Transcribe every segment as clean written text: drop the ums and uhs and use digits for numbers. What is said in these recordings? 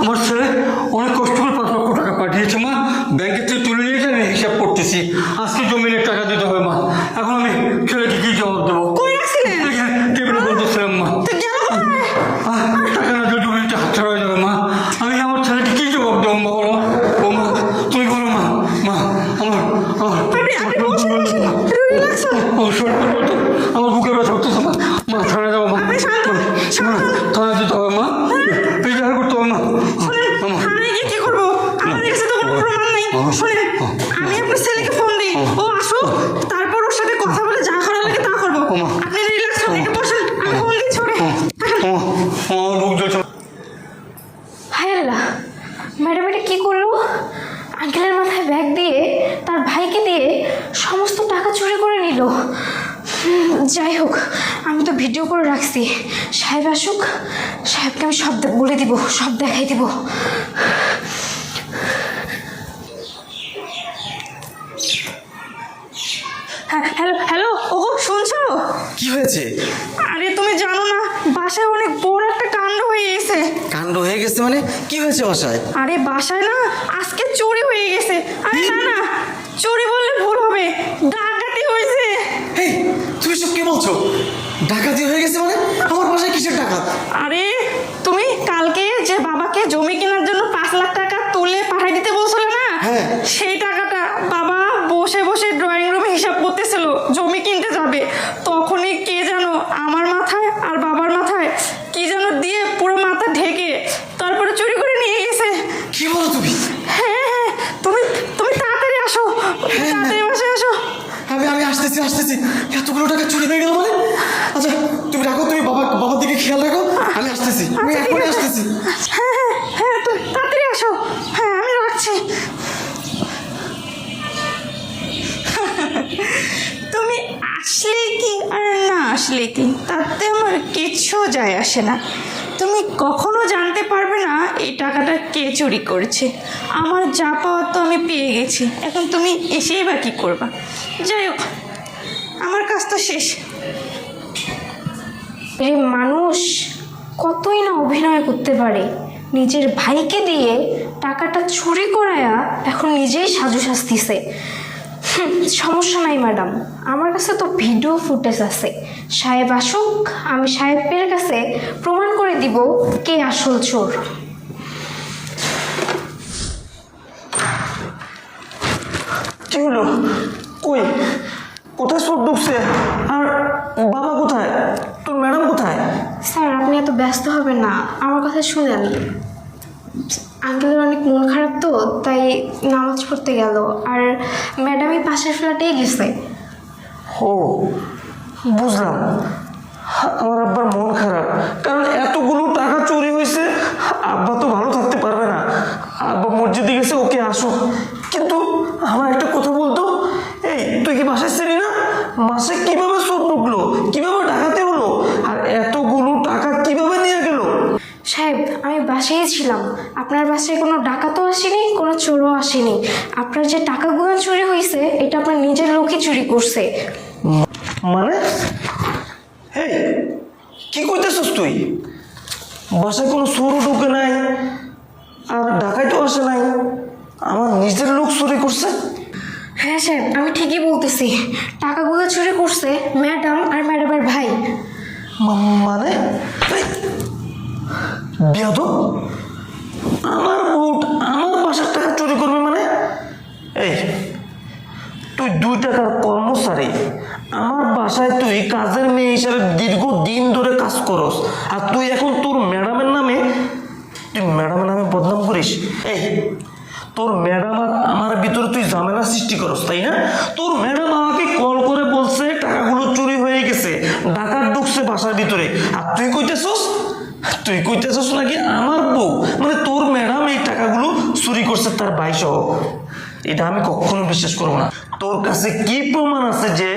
আমার ছেলে অনেক কষ্ট করে 5 লক্ষ টাকা পাঠিয়েছে মা, ব্যাংকে থেকে তুলে নিয়েছে, আমি হিসাব করতেছি। আজকে জমিনের টাকা দিতে হবে মা। এখন আমি ছেলেকে কি জবাব দেবো? টেবিলে বলতেছিলাম মা, টাকা না দিলে জমিটা হাতছাড়া হয়ে যাবে মা। আমি আমার ছেলেকে কি জবাব দেবো মা? বলো ও মা, তুমি বলো মা। মা আমার আমার বুকে ব্যথা করতেছে মা। মা থানা যাবো মা, থানা যেতে হবে মা, বিচার করতে হবে মা। কি করবো? আমাদের কাছে তো কোনো প্রমাণ নেই। শোনেন, আমি আপনার ছেলেকে ফোন দিই, ও আসুক, তারপর ওর সাথে কথা বলে যা করার লাগে তা করবো। আপনি রিল্যাক্স হন, একটু বসেন, আমি ফোন দিচ্ছি ওরে। আমার বুক জ্বলছে। হায় আল্লাহ, ম্যাডাম এটা কী করলো? আঙ্কেলের মাথায় ব্যাগ দিয়ে তার ভাইকে দিয়ে সমস্ত টাকা চুরি করে নিল। যাই হোক, আমি তো ভিডিও করে রাখছি। সাহেব আসুক, সাহেবকে আমি সব বলে দিব, সব দেখাই দিব। হ্যালো হ্যালো, ও শুনছো? কি হয়েছে? আরে তুমি জানো না, বাসায় অনেক বড় একটা কাণ্ড হয়ে গেছে। কাণ্ড হয়ে গেছে মানে? কি হয়েছে বাসায়? আরে বাসায় না আজকে চুরি হয়ে গেছে। আরে না না, চুরি বললে ভুল হবে, ডাকাতি হয়েছে। এই তুমি সব কি বলছো? ডাকাতি হয়ে গেছে মানে? আমার বাসায় কিসের ডাকাত? আরে তুমি কালকে যে বাবাকে জমি কেনার জন্য 5 লাখ টাকা তুলে পাঠিয়ে দিতে বলছিলে না, হ্যাঁ। সেই টাকাটা বাবা বসে বসে ড্রয়িং রুমে হিসাব করতেছিল, জমি কিনতে যাবে। তখনই কে যেন আমার মাথায় আর বাবার মাথায় কি যেন দিয়ে পুরো মাথা ঢেকে তারপরে চুরি করে নিয়ে গেছে। কি বলো তুমি? হ্যাঁ হ্যাঁ, তুমি তুমি তাড়াতাড়ি আসো, তাড়াতাড়ি বসে আসো। আমি আসতেছি। এতগুলো টাকা চুরি হয়ে গেল মানে? আচ্ছা তুমি রাখো, তুমি বাবার দিকে খেয়াল রাখো, আমি আসতেছি, আমি এখনই আসতেছি। হ্যাঁ হ্যাঁ হ্যাঁ, তুমি তাড়াতাড়ি আসো। হ্যাঁ আমি রাখছি। তুমি আসলে কি আর না আসলে কি, তাতে আমার কিচ্ছু যায় আসে না। তুমি কখনো জানতে পারবে না এই টাকাটা কে চুরি করেছে। আমার যা পাওয়ার তো আমি পেয়ে গেছি, এখন তুমি এসেই বা কী করবা? যাই হোক, আমার কাজ তো শেষ। মানুষ কতই না অভিনয় করতে পারে। নিজের ভাইকে দিয়ে টাকাটা চুরি করায়া এখন নিজেই সাজু সাজতিছে। সমস্যা নাই ম্যাডাম, আমার কাছে তো ভিডিও ফুটেজ আছে। সাহেব আসুক, আমি সাহেবের কাছে প্রমাণ করে দিব কে আসল চোর। কি হলো? কই, কোথায় সব ঢুকছে? আর বাবা কোথায়? তোর ম্যাডাম কোথায়? স্যার আপনি এত ব্যস্ত হবেন না, আমার কথা শুনেন। আঙ্কেলের অনেক মন খারাপ তো, তাই নামাজ পড়তে গেল। আর ম্যাডামই পাশের ফ্ল্যাটেই গেছে। ও বুঝলাম, আমার আব্বার মন খারাপ, কারণ এতগুলো টাকা চুরি হয়েছে। আব্বা তো ভালো থাকতে পারবে না। আব্বা মসজিদে গেছে, ওকে আসুক। কিন্তু আমার একটা কথা বলতো, এই তুই কি বাসায় ছিলি না? মাসে কিভাবে চোর ঢুকলো, কিভাবে ডাকাতি হলো, আর এতগুলো টাকা কিভাবে নিয়ে গেল? সাহেব আমি বাসায় ছিলাম, আপনার বাসায় কোনো ডাকাতও আসেনি, কোনো চোরও আসেনি। আপনার যে টাকাগুলো চুরি হয়েছে এটা আপনার নিজের লোকই চুরি করছে। মানে এই কি কইতেছিস তুই? বাসায় কোনো চোরও ঢুকে নাই, আর ডাকাইতেও আসে নাই, আমার নিজের লোক চুরি করছে? হ্যাঁ সাহেব আমি ঠিকই বলতেছি, টাকাগুলো চুরি করছে ম্যাডাম আর ম্যাডামের ভাই। মানে বেয়াদব, আমার বুট আমার বাসার টাকা চুরি করবে মানে? এই তুই 2 টাকার কর্মচারী, আমার বাসায় তুই কাজের মেয়ে হিসাবে দীর্ঘদিন ধরে কাজ করস, আর তুই এখন তোর ম্যাডামের নামে বদনাম করিস। এই তোর ম্যাডাম আর আমার ভিতরে তুই ঝামেলা সৃষ্টি করস, তাই না? তোর ম্যাডাম আমাকে কল করে বলছে টাকাগুলো চুরি হয়ে গেছে, ডাকাত ঢুকছে বাসার ভিতরে, আর তুই কইতেছস নাকি আমার বউ, মানে তোর ম্যাডাম এই টাকাগুলো চুরি করছে তার ভাই সহ। এটা আমি কখনো বিশ্বাস করবো না। তোর কাছে কি প্রমাণ আছে যে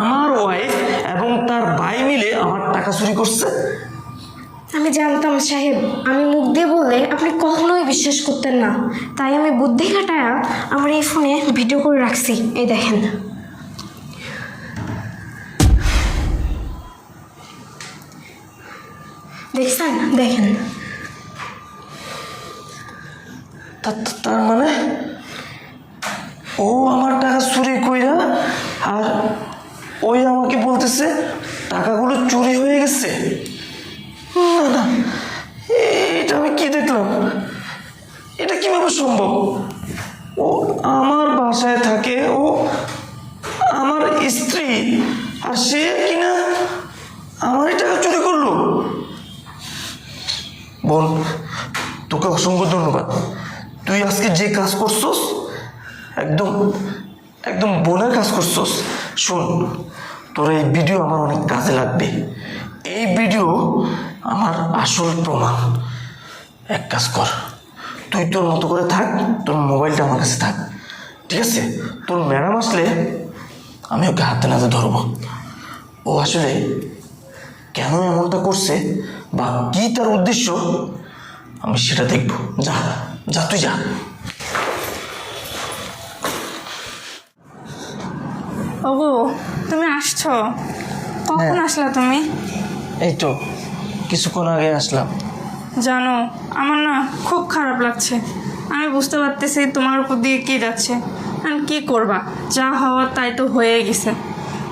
আমার ওয়াইফ এবং তার ভাই মিলে আমার টাকা চুরি করছে? আমি জানতাম সাহেব, আমি মুখ দিয়ে বললে আপনি কখনোই বিশ্বাস করতেন না, তাই আমি বুদ্ধি খাটায়া আমার এই ফোনে ভিডিও করে রাখছি। এই দেখেন। দেখছেন? দেখেন। তার মানে ও আমার টাকা চুরি কইরা আর ওই আমাকে বলতেছে টাকাগুলো চুরি হয়ে গেছে। না না, এটা আমি কি দেখলাম? এটা কিভাবে সম্ভব? ও আমার বাসায় থাকে, ও আমার স্ত্রী, আর সে কিনা আমার এই টাকা চুরি করলো। বোন, তোকে অসংখ্য ধন্যবাদ। তুই আজকে যে কাজ করছস একদম একদম বোনের কাজ করছস। শোন, তোর এই ভিডিও আমার অনেক কাজে লাগবে। এই ভিডিও আমার আসল প্রমাণ। এক কাজ কর, তুই তোর মতো করে থাক, তোর মোবাইলটা আমার কাছে থাক, ঠিক আছে? তোর ম্যাডাম আসলে আমি ওকে হাতে নাতে ধরবো। ও আসলে কেন এমনটা করছে বা কি তার উদ্দেশ্য আমি সেটা দেখব। যা যা, তুই যা। ওগো, তুমি আসছো? কখন হ্যাঁ। আসলা তুমি? এই তো কিছুক্ষণ আগে আসলাম। জানো, আমার না খুব খারাপ লাগছে। আমি বুঝতে পারতেছি তোমার উপর দিয়ে কী যাচ্ছে। আর কী করবা, যা হওয়ার তাই তো হয়ে গেছে।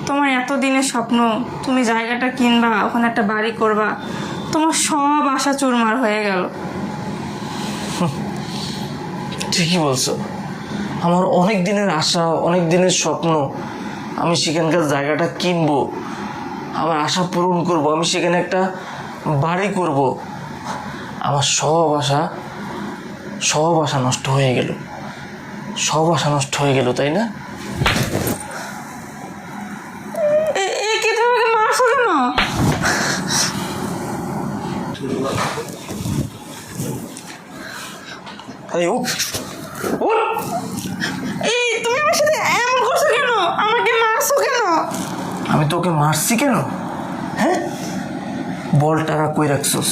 তোমার এতদিনের স্বপ্ন, তুমি জায়গাটা কিনবা, ওখানে একটা বাড়ি করবা, তোমার সব আশা চুরমার হয়ে গেল। ঠিকই বলছো, আমার অনেক দিনের আশা, অনেক দিনের স্বপ্ন, আমি সেখানকার জায়গাটা কিনবো, আমার আশা পূরণ করব, আমি সেখানে একটা বাড়ি করব, আমার সব আশা নষ্ট হয়ে গেল। সব আশা নষ্ট হয়ে গেল, তাই না? এ কি, তুমি আমাকে মারছো কেন? এই উঠ, উঠ। এই তুমি আমার সাথে এমন করছো কেন? আমাকে মারছো কেন? আমি তোকে মারছি কেন? হ্যাঁ, বল টাকা কই রাখছোস?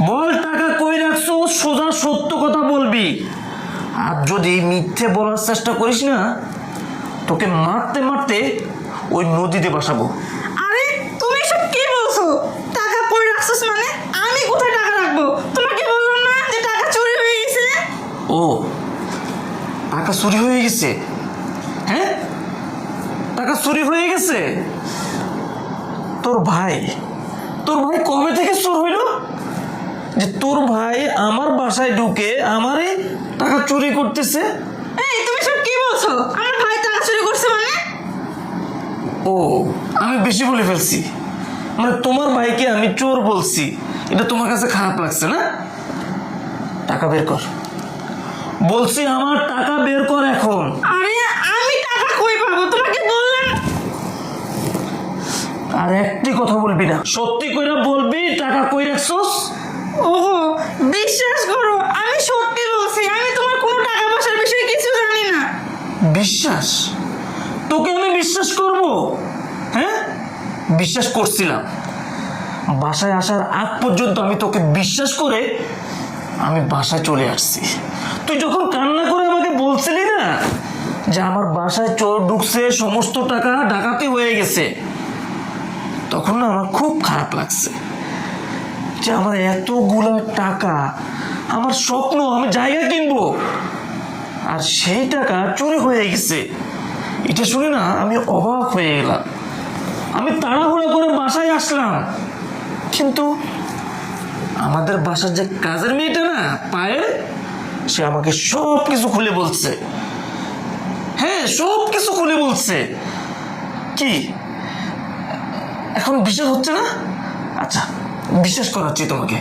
বল টাকা কই রাখছোস? সোজা সত্য কথা বলবি। আর যদি মিথ্যে বলার চেষ্টা করিস না, তোকে মারতে মারতে ওই নদীতে বাসাবো। আরে তুমি এসব কি বলছো? টাকা পড়ে রাখছিস মানে? আমি কোথায় টাকা রাখবো? তোমাকে বললাম না যে টাকা চুরি হয়ে গেছে? ও, টাকা চুরি হয়ে গেছে? হ্যাঁ, টাকা চুরি হয়ে গেছে? তোর ভাই কবে থেকে চোর হইল যে তোর ভাই আমার বাসায় ঢুকে আমারে টাকা চুরি করতেছে? এই তুমি সব কি বলছো? আমার ভাই টাকা চুরি করছে মানে? ও, আমি বেশি বলে ফেলছি। মানে তোমার ভাইকে আমি চোর বলছি, এটা তোমার কাছে খারাপ লাগছে না? টাকা বের কর বলছি, আমার টাকা বের কর এখন। আরে আমি টাকা কই পাবো? তোমাকে বললাম। আর একটি কথা বলবি না, সত্যি কইরা বলবি টাকা কই রাখছস? ওহো, বিশ্বাস করো, আমি সত্যি বলছি। আমি তোমার কোনো টাকা পয়সার বিষয়ে কিছু জানি না। বিশ্বাস? তোকে আমি বিশ্বাস করব? হ্যাঁ, বিশ্বাস করছিলাম। বাসায় আসার আগ পর্যন্ত আমি তোকে বিশ্বাস করে আমি বাসায় চলে আসছি। তুই যখন কান্না করে আমাকে বলছিলি না যে আমার বাসায় চোর ঢুকছে, সমস্ত টাকা ডাকাতি হয়ে গেছে, তখন না আমার খুব খারাপ লাগছে যে আমার এতগুলা টাকা, আমার স্বপ্ন, আমি জায়গা কিনবো, আর সেই টাকা চুরি হয়ে গেছে। এটা শুনে না আমি অবাক হয়ে গেলাম। আমি তাড়াহুড়ো করে বাসায় আসলাম, কিন্তু আমাদের বাসার যে কাজের মেয়েটা না পায়েল, সে আমাকে সব কিছু খুলে বলছে। হ্যাঁ, সব কিছু খুলে বলছে। কি এখন বিশ্বাস হচ্ছে না? আচ্ছা, বিশ্বাস করাচ্ছি তোমাকে।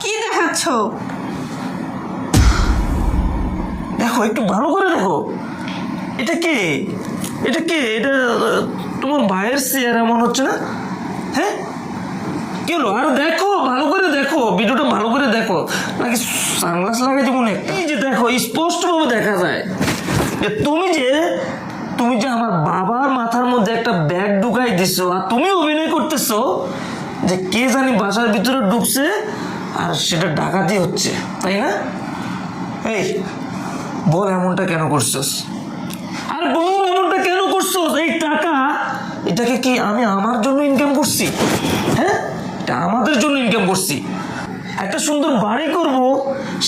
কি দেখাচ্ছ? দেখো, একটু ভালো করে দেখো। এটা কে? এটা তোমার ভাইয়ের চেহারা মনে হচ্ছে না? হ্যাঁ, কি হলো? আর দেখো, ভালো করে দেখো, ভিডিওটা ভালো করে দেখো, নাকি সানগ্লাস লাগাই দিব না? এই যে দেখো, স্পষ্টভাবে দেখা যায় যে তুমি যে আমার বাবার মাথার মধ্যে একটা ব্যাগ ঢুকাই দিছো, আর তুমি অভিনয় করতেছো যে কে জানি বাসার ভিতরে ঢুকছে আর সেটা ডাকাতি হচ্ছে, তাই না? এই বল এমনটা কেন করছিস? আর বল এমনটা কেন করছিস? এই টাকা এটাকে কি আমি আমার জন্য ইনকাম করছি? হ্যাঁ, এটা আমাদের জন্য ইনকাম করছি। একটা সুন্দর বাড়ি করব,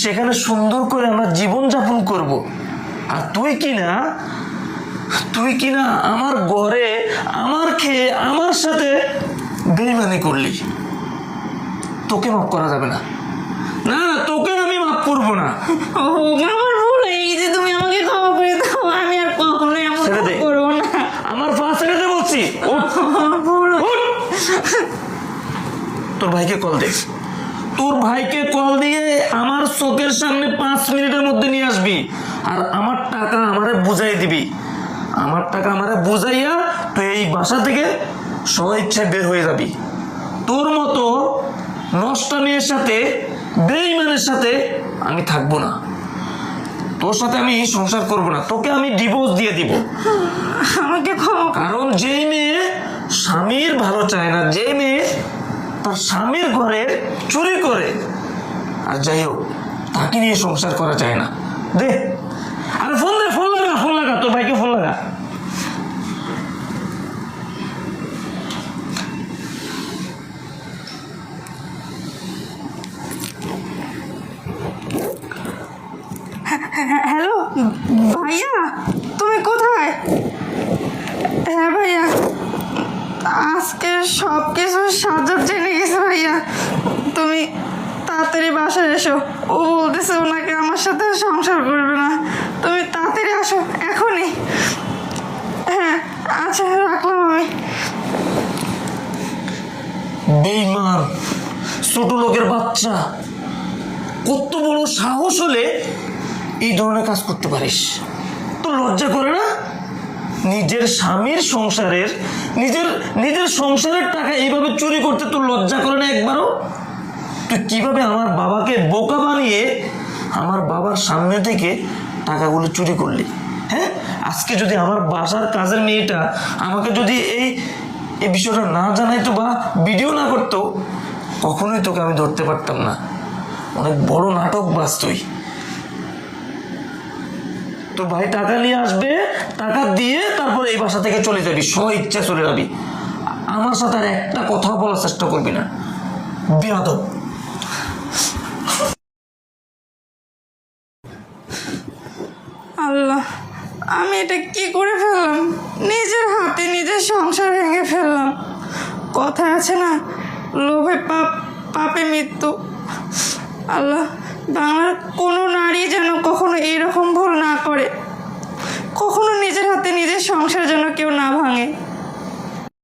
সেখানে সুন্দর করে আমরা জীবনযাপন করব। আর তুই কি না আমার ঘরে আমার খেয়ে আমার সাথে বেইমানি করলি। তোকে মাফ করা যাবে না, না তোকে আমি মাফ করবো না। ও আমার ভুল, এই যে তুমি আমাকে ক্ষমা করে দাও, আমি আর কখনো এমন ছেড়ে দে। করবো না। আমার পা ছেড়ে দে বলছি। উঠ, আমার ভুল। উঠ। তোর ভাইকে কল দে, তোর ভাইকে কল দিয়ে আমার চোখের সামনে 5 মিনিটের মধ্যে নিয়ে আসবি। আর আমার টাকা আমারে বুঝাই দিবি। আমার টাকা আমারে বুঝাইয়া তুই এই বাসা থেকে স্বেচ্ছায় বের হয়ে যাবি। তোর মতো নষ্টা মেয়ের সাথে, বেঈমানের সাথে আমি থাকবো না। তোর সাথে আমি সংসার করব না, তোকে আমি ডিভোর্স দিয়ে দিব। আমাকে ক্ষমা কর। কারণ যেই মেয়ে স্বামীর ভালো চায় না, যে মেয়ে তার স্বামীর ঘরে চুরি করে, আর যাই হোক তাকে নিয়ে সংসার করা যায় না। দে, আরে ফোন দে, ফোন লাগা তোর ভাইকে ফোন লাগা। হ্যালো ভাইয়া, তুমি কোথায়? হ্যাঁ ভাইয়া, আজকে সব কিছু সাজা জেনে গেছে ভাইয়া। তুমি তাড়াতাড়ি বাসায় এসো। ও বলতেছে ওনাকে আমার সাথে সংসার করবে না। তুমি তাড়াতাড়ি আসো এখনই। হ্যাঁ আচ্ছা, রাখলাম আমি। বেঈমান, ছোট লোকের বাচ্চা, কত বড় সাহস হলে এই ধরনের কাজ করতে পারিস? তোর লজ্জা করে না? নিজের স্বামীর সংসারের, নিজের সংসারের টাকা এইভাবে চুরি করতে তোর লজ্জা করে না একবারও? তুই কিভাবে আমার বাবাকে বোকা বানিয়ে আমার বাবার সামনে থেকে টাকাগুলো চুরি করলি? হ্যাঁ, আজকে যদি আমার বাসার কাজের মেয়েটা আমাকে যদি এই বিষয়টা না জানাইতো বা ভিডিও না করতো, কখনোই তোকে আমি ধরতে পারতাম না। অনেক বড় নাটক বাস তুই। তোর ভাই টাকা নিয়ে আসবে, টাকা দিয়ে তারপর এই বাসা থেকে চলে যাবি, ইচ্ছা চলে যাবি। আমার সাথে আর একটা কথা বলার চেষ্টা করবি না, বেয়াদব। আল্লাহ, আমি এটা কি করে ফেললাম? নিজের হাতে নিজের সংসার ভেঙে ফেললাম। কথা আছে না, লোভে পাপ, পাপে মৃত্যু। আল্লাহ, বাংলার কোনো নারী যেন কখনো এরকম ভুল না করে, কখনো নিজের হাতে নিজের সংসার যেন কেউ না ভাঙে।